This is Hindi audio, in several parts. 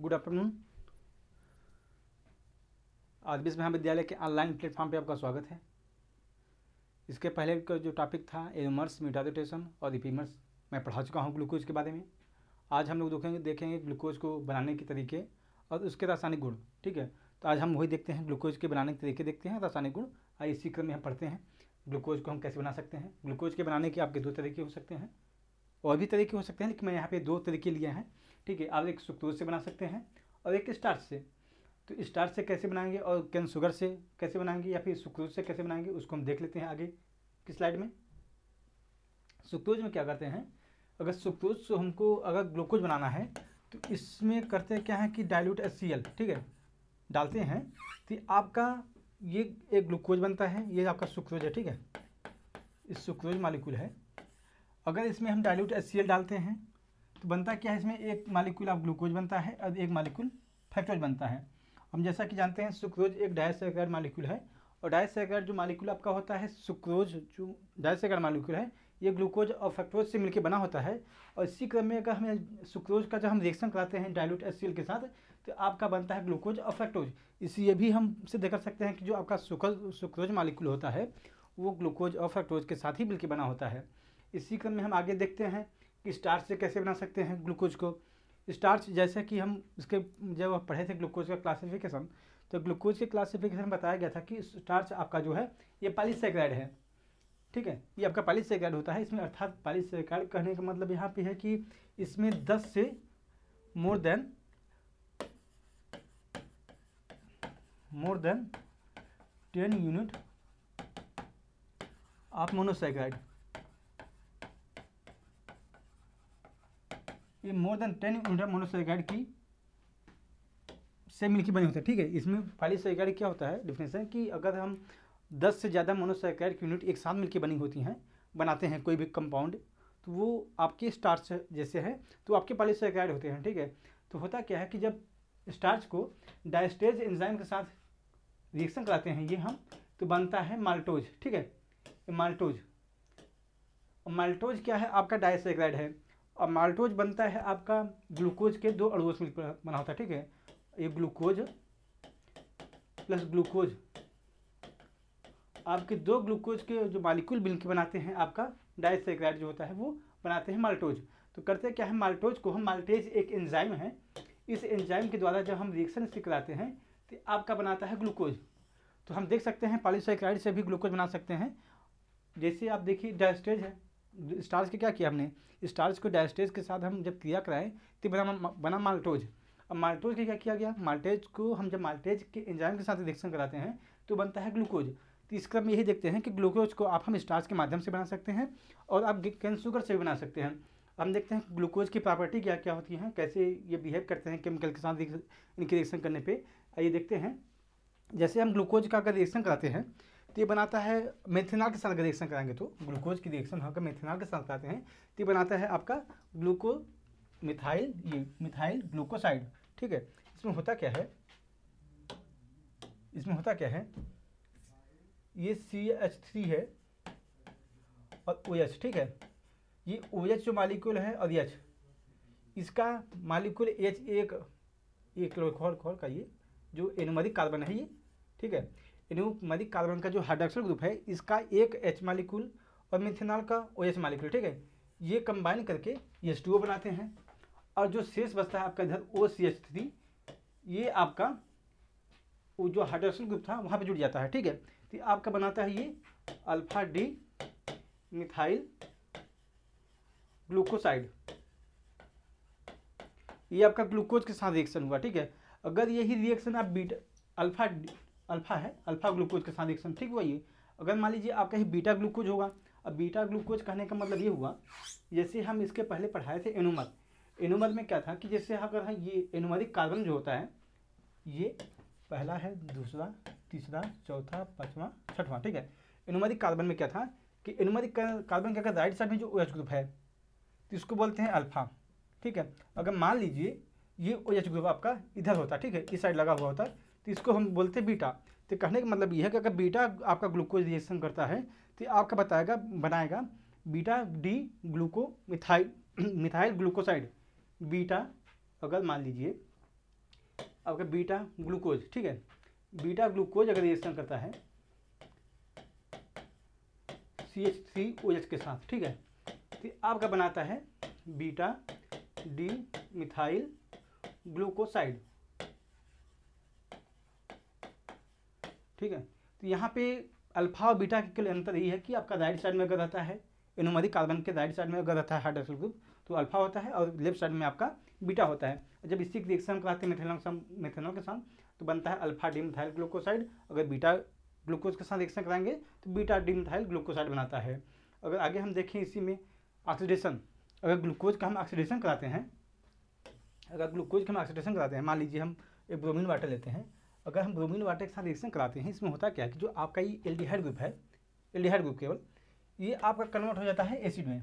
Good afternoon. आदर्श महाविद्यालय के ऑनलाइन प्लेटफॉर्म पे आपका स्वागत है। इसके पहले का जो टॉपिक था एनोमर्स, मेटाडोटेशन और रिपीमर्स, मैं पढ़ा चुका हूँ ग्लूकोज के बारे में। आज हम लोग देखेंगे ग्लूकोज को बनाने के तरीके और उसके रासायनिक गुण। ठीक है, तो आज हम वही देखते हैं, ग्लूकोज के बनाने के तरीके देखते हैं, रासायनिक गुण। इसी क्रम में हम पढ़ते हैं ग्लूकोज को हम कैसे बना सकते हैं। ग्लूकोज के बनाने के आपके दो तरीके हो सकते हैं, और भी तरीके हो सकते हैं, लेकिन मैं यहाँ पे दो तरीके लिए हैं। ठीक है, आप एक सुक्रोज से बना सकते हैं और एक स्टार्च से। तो स्टार्च से कैसे बनाएंगे और कैन शुगर से कैसे बनाएंगे या फिर सुक्रोज से कैसे बनाएंगे, उसको हम देख लेते हैं आगे की स्लाइड में। सुक्रोज में क्या करते हैं, अगर सुक्रोज से हमको अगर ग्लूकोज बनाना है तो इसमें करते क्या है कि डाइल्यूट HCl, ठीक है, डालते हैं तो आपका ये एक ग्लूकोज बनता है, ये आपका सुक्रोज है। ठीक है, इस सुक्रोज मालिक्यूल है। अगर इसमें हम डाइल्यूट HCl डालते हैं तो बनता क्या है, इसमें एक मालिक्यूल आप ग्लूकोज बनता है और एक मालिक्यूल फ्रक्टोज बनता है। हम जैसा कि जानते हैं सुक्रोज एक डाइसैकेराइड मालिक्यूल है, और डाइसैकेराइड जो मालिक्यूल आपका होता है, सुक्रोज जो डाइसैकेराइड मालिक्यूल है, ये ग्लूकोज और फ्रक्टोज से मिलकर बना होता है। और इसी क्रम में अगर हमें सुक्रोज का जब हम रिएक्शन कराते हैं डाइल्यूट HCl के साथ, तो आपका बनता है ग्लूकोज और फ्रक्टोज। इसी ये भी हम सिद्ध कर सकते हैं कि जो आपका सुक्रोज मालिक्यूल होता है वो ग्लूकोज और फ्रक्टोज के साथ ही मिलकर बना होता है। इसी क्रम में हम आगे देखते हैं कि स्टार्च से कैसे बना सकते हैं ग्लूकोज को। स्टार्च जैसे कि हम इसके जब पढ़े थे ग्लूकोज का क्लासिफिकेशन, तो ग्लूकोज के क्लासिफिकेशन में बताया गया था कि स्टार्च आपका जो है ये पॉलीसैकेराइड है। ठीक है, ये आपका पॉलीसैकेराइड होता है। इसमें अर्थात पॉलीसैकेराइड कहने का मतलब यहाँ पे है कि इसमें 10 से more than 10 unit of monosaccharide, ये मोर देन 10 यूनिट मोनोसैकेराइड की से मिलकर बनी होती है। ठीक है, इसमें पॉलीसैकेराइड क्या होता है डिफिनेशन कि अगर हम 10 से ज़्यादा मोनोसैकेराइड की यूनिट एक साथ मिलकर बनी होती हैं, बनाते हैं कोई भी कंपाउंड, तो वो आपके स्टार्च जैसे है, तो आपके पॉलीसैकेराइड होते हैं। ठीक है, तो होता क्या है कि जब स्टार्च को डायस्टेज एंजाइम के साथ रिएक्शन कराते हैं ये हम, तो बनता है माल्टोज। ठीक है, माल्टोज, माल्टोज क्या है आपका डाइसैकेराइड है, और माल्टोज बनता है आपका ग्लूकोज के दो अणुओं से मिलकर बना होता है। ठीक है, ये ग्लूकोज प्लस ग्लूकोज, आपके दो ग्लूकोज के जो मालिक्यूल मिलकर बनाते हैं आपका डाइसैकेराइड जो होता है वो बनाते हैं माल्टोज। तो करते क्या है, माल्टोज को हम, माल्टेज एक एंजाइम है, इस एंजाइम के द्वारा जब हम रिएक्शन इससे कराते हैं तो आपका बनाता है ग्लूकोज। तो हम देख सकते हैं पॉलीसैकेराइड से भी ग्लूकोज बना सकते हैं। जैसे आप देखिए डायस्टेज है, स्टार्च के क्या किया हमने, स्टार्च को डायस्टेज के साथ हम जब क्रिया कराएं तो बना माल्टोज। अब माल्टोज के क्या किया गया, माल्टेज को हम जब माल्टेज के एंजाइम के साथ रिएक्शन कराते हैं तो बनता है ग्लूकोज। तो इस क्रम में यही देखते हैं कि ग्लूकोज को आप हम स्टार्च के माध्यम से बना सकते हैं और आप कैन शुगर से भी बना सकते हैं। हम देखते हैं ग्लूकोज की प्रॉपर्टी क्या क्या होती हैं, कैसे ये बिहेव करते हैं केमिकल के साथ इनके रिएक्शन करने पर। आइए देखते हैं। जैसे हम ग्लूकोज का अगर रिएक्शन कराते हैं तो ये बनाता है मेथेनॉल के साथ अगर रिएक्शन कराएंगे, तो ग्लूकोज की रिएक्शन अगर मेथेनॉल के साथ कराते हैं तो ये बनाता है आपका ग्लूको मिथाइल, ये मिथाइल ग्लूकोसाइड। ठीक है, इसमें होता क्या है, इसमें होता क्या है, ये CH3 है और OH। ठीक है, ये OH जो मालिक्यूल है और H, इसका मालिक्यूल H एक क्लोरोफॉर्म का ये जो एनोमरिक कार्बन है ये। ठीक है, एनोमरिक कार्बन का जो हाइड्रोक्सिल ग्रुप है इसका एक H मालिक्यूल और मिथेनॉल का OH मालिक्यूल। ठीक है, ये कंबाइन करके H2O बनाते हैं, और जो शेष बचता है आपका इधर OCH3, ये आपका वो जो हाइड्रोक्सिल ग्रुप था वहाँ पे जुड़ जाता है। ठीक है, तो आपका बनाता है ये अल्फा डी मिथाइल ग्लूकोसाइड, ये आपका ग्लूकोज के साथ रिएक्शन हुआ। ठीक है, अगर यही रिएक्शन आप अल्फा है, अल्फा ग्लूकोज के साथ रिएक्शन ठीक हुआ, ये अगर मान लीजिए आपका ही बीटा ग्लूकोज होगा। अब बीटा ग्लूकोज कहने का मतलब ये हुआ, जैसे हम इसके पहले पढ़ाए थे एनोमर, एनोमर में क्या था कि जैसे अगर ये एनोमरिक कार्बन जो होता है, ये पहला है, दूसरा, तीसरा, चौथा, पाँचवा, छठवां। ठीक है, एनोमरिक कार्बन में क्या था कि एनोमरिक कार्बन के अगर राइट साइड में जो OH ग्रुप है तो इसको बोलते हैं अल्फा। ठीक है, अगर मान लीजिए ये OH ग्रुप आपका इधर होता, ठीक है, इस साइड लगा हुआ होता, तो इसको हम बोलते हैं बीटा। तो कहने का मतलब ये है कि अगर बीटा आपका ग्लूकोज रिएक्शन करता है तो आपका बनाएगा beta D ग्लूको methyl glucoside. Beta अगर मान लीजिए आपका बीटा ग्लूकोज, ठीक है। बीटा ग्लूकोज अगर रिएक्शन करता है CH3OH के साथ, ठीक है, तो आपका बनाता है बीटा डी मिथाइल ग्लूकोसाइड, ठीक है। तो यहाँ पे अल्फा और बीटा के अंतर यही है कि आपका राइट साइड में अगर रहता है एनोमरिक कार्बन के राइट साइड में अगर रहता है हाइड्रोक्सिल ग्रुप तो अल्फा होता है और लेफ्ट साइड में आपका बीटा होता है। जब इसी रिएक्शन कराते हैं मेथेनॉल के साथ तो बनता है अल्फा डी मिथाइल ग्लूकोसाइड। अगर बीटा ग्लूकोज के साथ रिएक्शन कराएंगे तो बीटा डी मिथाइल ग्लूकोसाइड बनाता है। अगर आगे हम देखें इसी में ऑक्सीडेशन, अगर ग्लूकोज का हम ऑक्सीडेशन कराते हैं, मान लीजिए हम एक ब्रोमीन वाटर लेते हैं, अगर हम ब्रोमीन वाटर के साथ रिएक्शन कराते हैं, इसमें होता क्या है कि जो आपका ये एल्डिहाइड ग्रुप है, एल्डिहाइड ग्रुप केवल ये आपका कन्वर्ट हो जाता है एसिड में,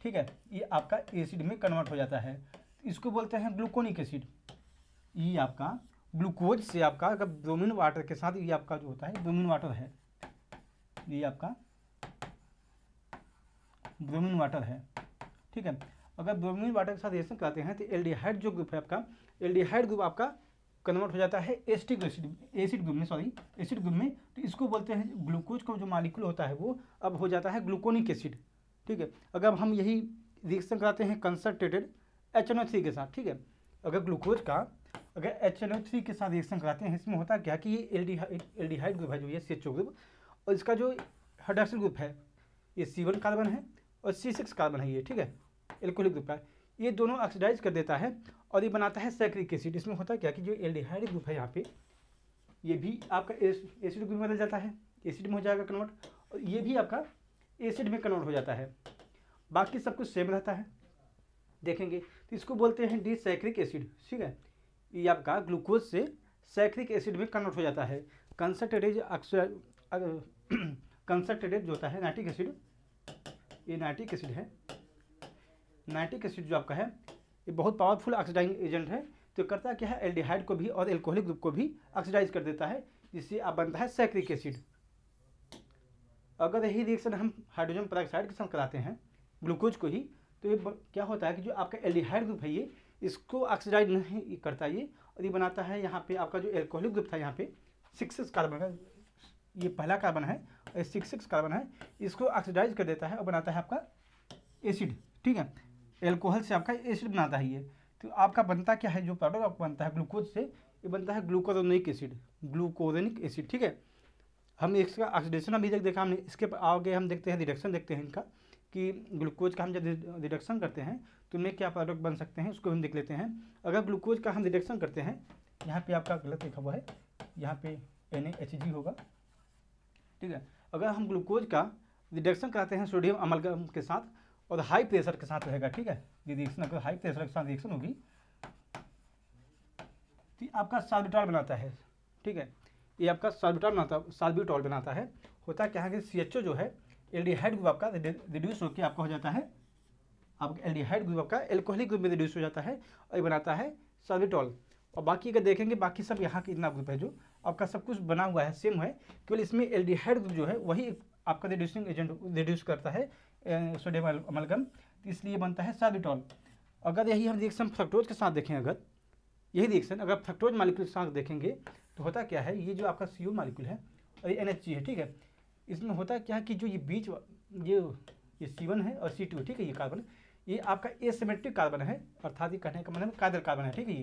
ठीक है, ये आपका एसिड में कन्वर्ट हो जाता है। इसको बोलते हैं ग्लूकोनिक एसिड। ये आपका ग्लूकोज से आपका अगर ब्रोमीन वाटर के साथ ये आपका जो होता है ब्रोमीन वाटर है, ये आपका ब्रोमीन वाटर है, ठीक है। अगर ब्रोमीन वाटर के साथ रिएक्शन कराते हैं तो एल्डिहाइड जो ग्रुप है आपका, एल्डिहाइड ग्रुप आपका कन्वर्ट हो जाता है एसिड ग्रुप में, तो इसको बोलते हैं ग्लूकोज का जो मॉलिक्यूल होता है वो अब हो जाता है ग्लूकोनिक एसिड, ठीक है। अगर हम यही रिएक्शन कराते हैं कंसंट्रेटेड HNO3 के साथ, ठीक है, अगर ग्लूकोज का अगर HNO3 के साथ रिएक्शन कराते हैं, इसमें होता क्या कि ये एल्डिहाइड ग्रुप है जो ये CHO ग्रुप, और इसका जो हाइड्रोक्सिल ग्रुप है ये C1 कार्बन है और C6 कार्बन है ये, ठीक है, एल्कोहलिक ग्रुप का, ये दोनों ऑक्सीडाइज कर देता है और ये बनाता है सैक्रिक एसिड। इसमें होता क्या कि जो एल्डिहाइड ग्रुप है यहाँ पे ये भी आपका एसिड ग्रुप में बदल जाता है, एसिड में हो जाएगा कन्वर्ट, और ये भी आपका एसिड में कन्वर्ट हो जाता है। बाकी सब कुछ सेम रहता है, देखेंगे तो इसको बोलते हैं डिसैक्रिक एसिड, ठीक है। ये आपका ग्लूकोज से सैक्रिक एसिड में कन्वर्ट हो जाता है। कंसंट्रेटेड जो होता है नाइट्रिक एसिड, ये नाइट्रिक एसिड है, नाइट्रिक एसिड जो आपका है ये बहुत पावरफुल ऑक्सीडाइजिंग एजेंट है। तो करता क्या है एल्डिहाइड को भी और एल्कोहलिक ग्रुप को भी ऑक्सीडाइज कर देता है, जिससे आप बनता है सैक्रिक एसिड। अगर यही रिएक्शन हम हाइड्रोजन पेरोक्साइड के साथ कराते हैं ग्लूकोज को ही, तो ये क्या होता है कि जो आपका एल्डिहाइड ग्रुप है ये इसको ऑक्सीडाइज नहीं करता ये, और ये बनाता है यहाँ पे आपका जो एल्कोहलिक ग्रुप था यहाँ पे 6 कार्बन का, ये पहला कार्बन है और 6 कार्बन है, इसको ऑक्सीडाइज कर देता है और बनाता है आपका एसिड, ठीक है। एल्कोहल से आपका एसिड बनाता है ये। तो आपका बनता क्या है, जो प्रोडक्ट आपको बनता है ग्लूकोज से, ये बनता है ग्लूकोरोनिक एसिड, ठीक है। हम इसका ऑक्सीडेशन अभी तक देखा हमने, इसके आगे हम देखते हैं रिडक्शन देखते हैं इनका, कि ग्लूकोज का हम जब रिडक्शन करते हैं तो उनमें क्या प्रोडक्ट बन सकते हैं उसको हम देख लेते हैं। अगर ग्लूकोज का हम रिडक्शन करते हैं, यहाँ पे आपका गलत लिखा हुआ है, यहाँ पे NaHG होगा, ठीक है। अगर हम ग्लूकोज का रिडक्शन कराते हैं सोडियम अमलगम के साथ और हाई प्रेशर के साथ रहेगा, ठीक है, ये रिएक्शन अगर हाई प्रेशर के साथ रिएक्शन होगी तो आपका सॉल्बिटॉल बनाता है, ठीक है, ये आपका सॉल्बिटॉल बनाता है। होता क्या है कि CHO जो है एल्डिहाइड ग्रुप आपका रिड्यूस होकर आपका हो जाता है, आपका एल्डिहाइड ग्रुप आपका एल्कोहलिक ग्रुप में रिड्यूस हो जाता है और ये बनाता है सॉल्बिटॉल। और बाकी अगर देखेंगे बाकी सब यहाँ के इतना ग्रुप है जो आपका सब कुछ बना हुआ है सेम है, केवल इसमें एल्डिहाइड ग्रुप जो है वही आपका रिड्यूसिंग एजेंट रिड्यूस करता है सोडियम अमलगम, तो इसलिए बनता है सॉल्बिटॉल। अगर यही हम रिएक्शन फ्रक्टोज के साथ देखें, अगर यही रिएक्शन अगर फ्रक्टोज मालिक्यूल के साथ देखेंगे तो होता क्या है, ये जो आपका CO मालिक्यूल है और ये NH है, ठीक है, इसमें होता क्या है कि जो ये बीच ये C1 है और C2 ठीक है, ये कार्बन ये आपका एसिमेट्रिक कार्बन है, अर्थात ये कहने का मतलब कायरल कार्बन है, ठीक है,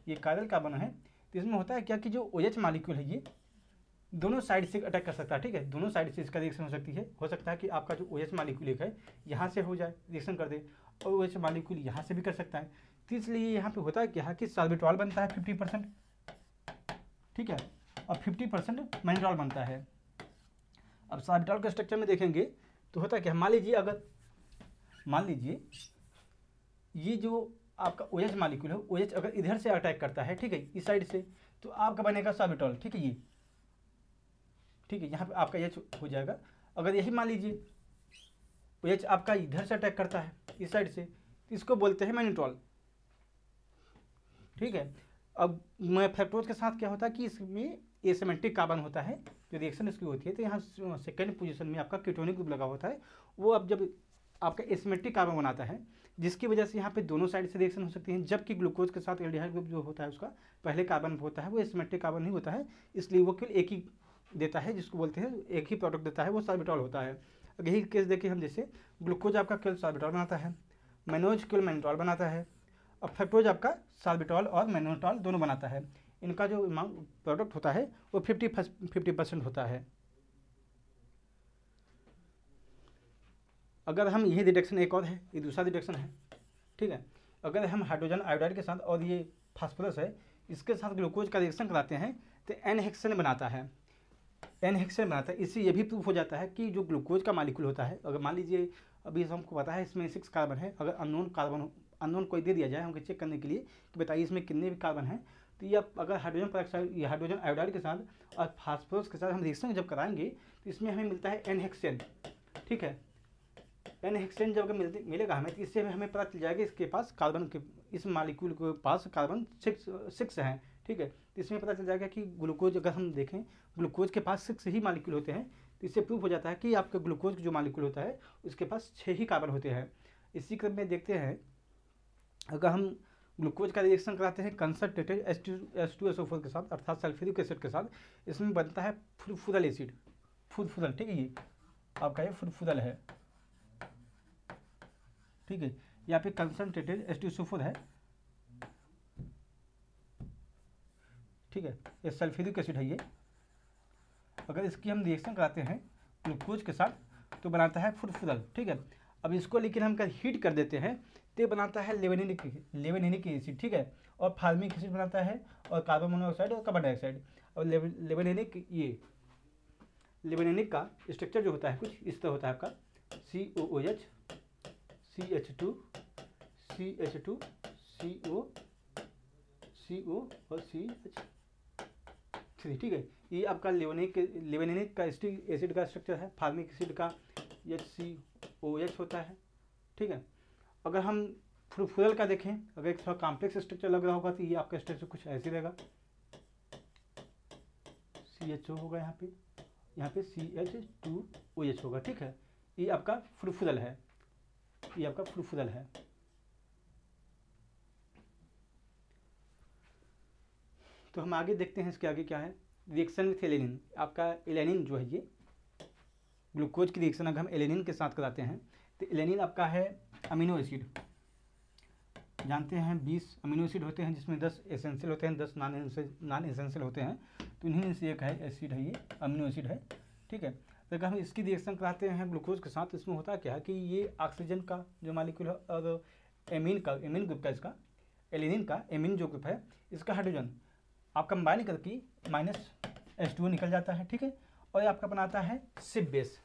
ये कायरल कार्बन है। तो इसमें होता है क्या कि जो OH मालिक्यूल है ये दोनों साइड से अटैक कर सकता है, ठीक है, दोनों साइड से इसका रिएक्शन हो सकती है। हो सकता है कि आपका जो OH मालिक्यूल एक है यहाँ से हो जाए रिएक्शन कर दे, और OH मालिक्यूल यहाँ से भी कर सकता है। तो इसलिए यहाँ पे होता है क्या कि सॉल्बिटॉल बनता है 50%, ठीक है, और 50% मैनिटॉल बनता है। अब सॉल्बिटॉल के स्ट्रक्चर में देखेंगे तो होता है क्या, मान लीजिए ये जो आपका OH मालिक्यूल है, OH अगर इधर से अटैक करता है, ठीक है, इस साइड से, तो आपका बनेगा सॉल्बिटॉल, ठीक है, ये ठीक है, यहाँ पे आपका H हो जाएगा। अगर यही मान लीजिए OH आपका इधर से अटैक करता है इस साइड से, तो इसको बोलते हैं मैनिटॉल, ठीक है। अब फ्रक्टोज के साथ क्या होता है कि इसमें एसिमेट्रिक कार्बन होता है, जो रिएक्शन इसकी होती है, तो यहाँ सेकेंड पोजीशन में आपका कीटोनिक ग्रुप लगा होता है, वो अब जब आपका एसिमेट्रिक कार्बन बनाता है जिसकी वजह से यहाँ पे दोनों साइड से रिएक्शन हो सकती है, जबकि ग्लूकोज के साथ एल्डिहाइड ग्रुप जो होता है उसका पहले कार्बन होता है वो एसिमेट्रिक कार्बन नहीं होता है, इसलिए वो केवल एक ही देता है, जिसको बोलते हैं एक ही प्रोडक्ट देता है, वो सार्बिटॉल होता है। यही केस देखिए हम, जैसे ग्लूकोज आपका केवल सार्बिटॉल बनाता है, मैनोज केवल मैनोटॉल बनाता है, और फ्रक्टोज आपका सार्बिटॉल और मैनोटॉल दोनों बनाता है। इनका जो प्रोडक्ट होता है वो 50% होता है। अगर हम यही रिडक्शन एक और है, ये दूसरा रिडक्शन है, ठीक है। अगर हम हाइड्रोजन आयोडाइड के साथ और ये फास्फोरस है इसके साथ ग्लूकोज का रिएक्शन कराते हैं तो एन हेक्सेन बनाता है, एन हेक्सेन बनाता है। इससे ये भी प्रूफ हो जाता है कि जो ग्लूकोज का मालिक्यूल होता है, अगर मान लीजिए अभी हमको पता है इसमें 6 कार्बन है, अगर अननोन कोई दे दिया जाए हमको चेक करने के लिए कि बताइए इसमें कितने भी कार्बन हैं, तो ये अगर हाइड्रोजन पेरोक्साइड या हाइड्रोजन आयोडाइड के साथ और फास्फोरस के साथ हम रिएक्शन जब कराएंगे तो इसमें हमें मिलता है एन हेक्सेन, ठीक है। एन हेक्सेन जब अगर मिलेगा हमें तो इससे हमें पता चल जाएगा इसके पास कार्बन के, इस मालिक्यूल के पास कार्बन 6 हैं, ठीक है। तो इसमें पता चल जाएगा कि ग्लूकोज, अगर हम देखें ग्लूकोज के पास 6 ही मालिक्यूल होते हैं, तो इससे प्रूफ हो जाता है कि आपका ग्लूकोज जो मालिक्यूल होता है उसके पास 6 ही कार्बन होते हैं। इसी क्रम में देखते हैं, अगर हम ग्लूकोज का रिएक्शन कराते हैं कंसनट्रेटेड H2SO4 के साथ अर्थात सल्फ्यूरिक एसिड के साथ, इसमें बनता है फुरफुरल एसिड, फुरफुरल, ठीक है। ये आपका ये फुरफुरल है, ठीक है। यहाँ पे कंसनट्रेटेड H2SO4 है, ठीक है, ये सल्फ्यूरिक एसिड है ये। अगर इसकी हम रिएक्शन कराते हैं ग्लूकोज के साथ तो बनाता है फुरफुरल, ठीक है। अब इसको लेकिन हम हीट कर देते हैं तो बनाता है लेवेनिक एसिड, ठीक है, और फार्मिक एसिड बनाता है, और कार्बन मोनोऑक्साइड और कार्बन डाइऑक्साइड। और लेवेनिक का स्ट्रक्चर जो होता है कुछ इस तरह होता है आपका COOH CH2 CH2 CO और CH3, ठीक है। ये आपका लेवेनिक का एसिड का स्ट्रक्चर है, फार्मिक एसिड का HCOH होता है, ठीक है। अगर हम फुरफुरल का देखें, अगर एक थोड़ा कॉम्प्लेक्स स्ट्रक्चर लग रहा होगा तो ये आपका स्ट्रक्चर कुछ ऐसे रहेगा, CHO होगा यहाँ पे CH2OH होगा, ठीक है। ये आपका फुरफुरल है, ये आपका फुरफुरल है। तो हम आगे देखते हैं इसके आगे क्या है, रिएक्शन विथ एलेनिन। आपका एलेनिन जो है ये ग्लूकोज की रिएक्शन अगर हम एलेनिन के साथ कराते हैं तो एलेनिन आपका है अमीनो एसिड, जानते हैं 20 अमीनो एसिड होते हैं जिसमें 10 एसेंशियल होते हैं, 10 नॉन एसेंशियल होते हैं, तो इन्हीं में से एक है एसिड है, ये अमीनो एसिड है, ठीक है। तो अगर हम इसकी रिएक्शन कराते हैं ग्लूकोज के साथ, इसमें होता क्या है कि ये ऑक्सीजन का जो मालिक्यूल है और एमीन ग्रुप का, इसका एलेनिन का एमीन जो ग्रुप है इसका हाइड्रोजन आप कंबाइन करके -H2O निकल जाता है, ठीक है, और आपका बनाता है सिप बेस,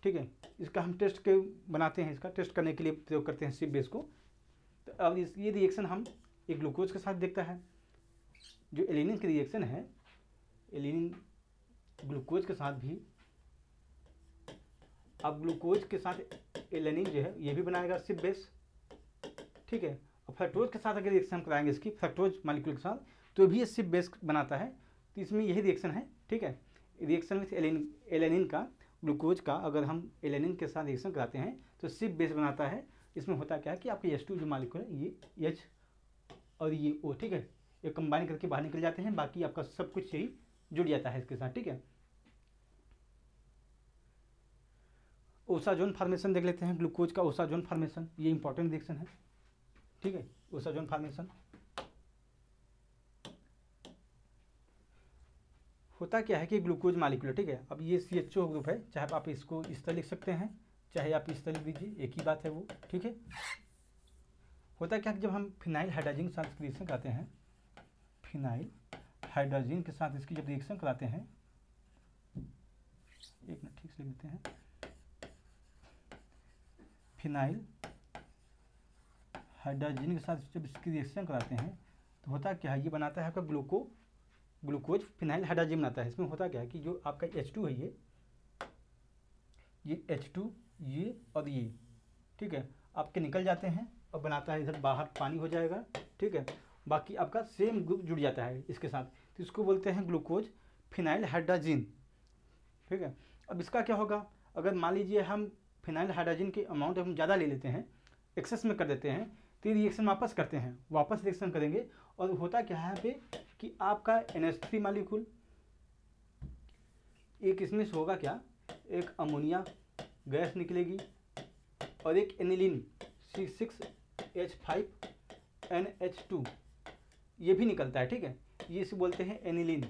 ठीक है। इसका हम टेस्ट के बनाते हैं, इसका टेस्ट करने के लिए प्रयोग करते हैं सिप बेस को। तो अब ये रिएक्शन हम एक ग्लूकोज के साथ देखता है, जो एलेनिन की रिएक्शन है, एलेनिन ग्लूकोज के साथ भी, अब ग्लूकोज के साथ एलेनिन जो है ये भी बनाएगा सिप बेस, ठीक है। और फ्रक्टोज के साथ अगर रिएक्शन कराएंगे इसकी फ्रक्टोज मालिक्यूल के साथ तो भी ये सिप बेस बनाता है, तो इसमें यही रिएक्शन है, ठीक है। रिएक्शन विथ एलेनिन का ग्लूकोज का अगर हम एलेनिन के साथ रिएक्शन कराते हैं तो सिप बेस बनाता है। इसमें होता क्या है कि आपके H2 जो मालिक्यूल है ये H और ये O, ठीक है, ये कंबाइन करके बाहर निकल जाते हैं, बाकी आपका सब कुछ यही जुड़ जाता है इसके साथ, ठीक है। ओसाजोन फॉर्मेशन देख लेते हैं, ग्लूकोज का ओसाजोन फॉर्मेशन, ये इंपॉर्टेंट रिएक्शन है, ठीक है। ओसाजोन फॉर्मेशन होता क्या है कि ग्लूकोज मालिक्यूल, ठीक है। अब ये CHO ग्रुप है, चाहे आप इसको इस तरह लिख सकते हैं, चाहे आप इस तरह लिख दीजिए, एक ही बात है वो, ठीक है। होता क्या है कि जब हम फिनाइल हाइड्रोजन के साथ रिएक्शन कराते हैं, फिनाइल हाइड्रोजन के साथ इसकी जब रिएक्शन कराते हैं, एक मिनट ठीक से लिख देते हैं, फिनाइल हाइड्रोजन के साथ जब इसकी रिएक्शन कराते हैं तो होता क्या है, ये बनाता है आपका ग्लूकोज फिनाइल हाइड्रोजन बनाता है। इसमें होता क्या है कि जो आपका H2 है ये H2 ये और ये, ठीक है, आपके निकल जाते हैं और बनाता है इधर बाहर पानी हो जाएगा, ठीक है। बाकी आपका सेम ग्रुप जुड़ जाता है इसके साथ, तो इसको बोलते हैं ग्लूकोज फिनाइल हाइड्रोजन, ठीक है। अब इसका क्या होगा, अगर मान लीजिए हम फिनाइल हाइड्रोजन के अमाउंट हम ज़्यादा ले लेते हैं एक्सेस में कर देते हैं तो रिएक्शन वापस करते हैं, वापस रिएक्शन करेंगे और होता क्या है यहाँ पे कि आपका NH3 मालिक्यूल एक इसमें से होगा क्या, एक अमोनिया गैस निकलेगी और एक एनिलीन C6H5NH2 ये भी निकलता है, ठीक है। ये इसे बोलते हैं एनिलीन,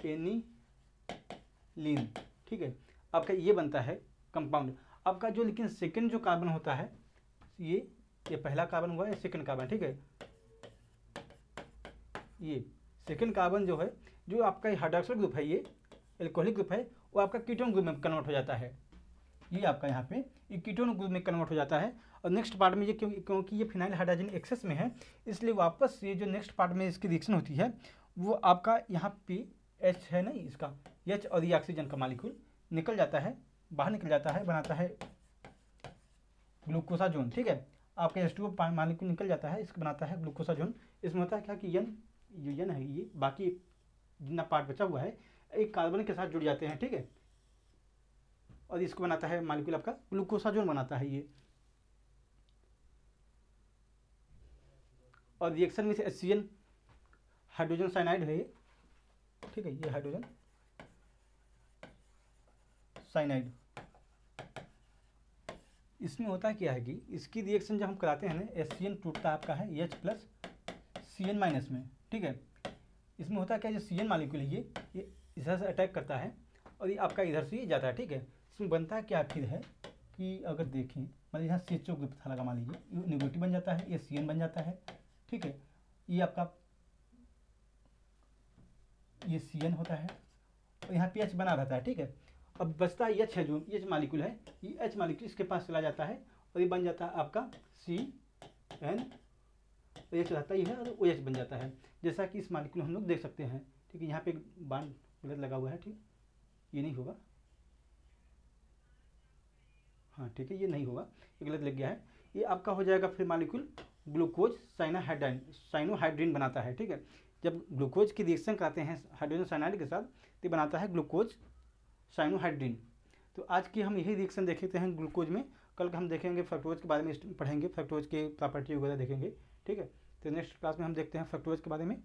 एनिलीन, ठीक है। आपका ये बनता है कंपाउंड आपका जो, लेकिन सेकंड जो कार्बन होता है ये पहला कार्बन हुआ, ये सेकंड कार्बन, ठीक है। ये सेकंड कार्बन जो है, जो आपका हाइड्रोक्सिल ग्रुप है, ये एल्कोहलिक ग्रुप है, वो आपका कीटोन ग्रुप में कन्वर्ट हो जाता है। ये आपका यहाँ पे ये कीटोन ग्रुप में कन्वर्ट हो जाता है। और नेक्स्ट पार्ट में ये क्योंकि ये फिनाइल हाइड्रोजन एक्सेस में है, इसलिए वापस ये जो नेक्स्ट पार्ट में इसकी रिएक्शन होती है वो आपका यहाँ पे H है नहीं, इसका H और ये ऑक्सीजन का मालिक्यूल निकल जाता है, बाहर निकल जाता है, बनाता है ग्लूकोसाजोन, ठीक है। आपका H2O मालिक्यूल निकल जाता है, इसको बनाता है ग्लूकोसाजोन। इसमें होता है क्या कि यन है, ये बाकी जितना पार्ट बचा हुआ है एक कार्बन के साथ जुड़ जाते हैं, ठीक है। और इसको बनाता है मालिक्यूल आपका ग्लूकोसाजोन बनाता है ये। और रिएक्शन में से HCl हाइड्रोजन साइनाइड है ये, ठीक है। ये हाइड्रोजन साइनाइड, इसमें होता क्या है कि इसकी रिएक्शन जब हम कराते हैं ना, HCl टूटता आपका है H प्लस Cn माइनस में, ठीक है। इसमें होता क्या है, जो Cn मालिक्यूल है ये इधर से अटैक करता है और ये आपका इधर से जाता है, ठीक है। इसमें बनता क्या फिर है कि अगर देखें, मतलब यहाँ CHO ग्रुप था लगा, मान लीजिए ये नेगेटिव बन जाता है, ये Cn बन जाता है, ठीक है। ये आपका ये Cn होता है और यहाँ पे H बना रहता है, ठीक है। अब बचता है H है, जो H मालिक्यूल है, ये H मालिक्यूल इसके पास चला जाता है और ये बन जाता है आपका CN, और H रहता ही है और OH बन जाता है, जैसा कि इस मालिक्यूल हम लोग देख सकते हैं, ठीक है। यहाँ पे एक बांड गलत लगा हुआ है, ठीक, ये नहीं होगा, हाँ ठीक है, ये नहीं होगा, ये गलत लग गया है। ये आपका हो जाएगा फिर मालिक्यूल ग्लूकोज साइनोहाइड्रिन बनाता है, ठीक है। जब ग्लूकोज की रिएक्शन कराते हैं हाइड्रोजन साइनाइड के साथ तो बनाता है ग्लूकोज साइनोहाइड्रिन। तो आज की हम यही रिएक्शन देखते हैं ग्लूकोज में, कल हम देखेंगे फ्रक्टोज के बारे में पढ़ेंगे, फ्रक्टोज के प्रॉपर्टी वगैरह देखेंगे, ठीक है। तो नेक्स्ट क्लास में हम देखते हैं फ्रक्टोज के बारे में।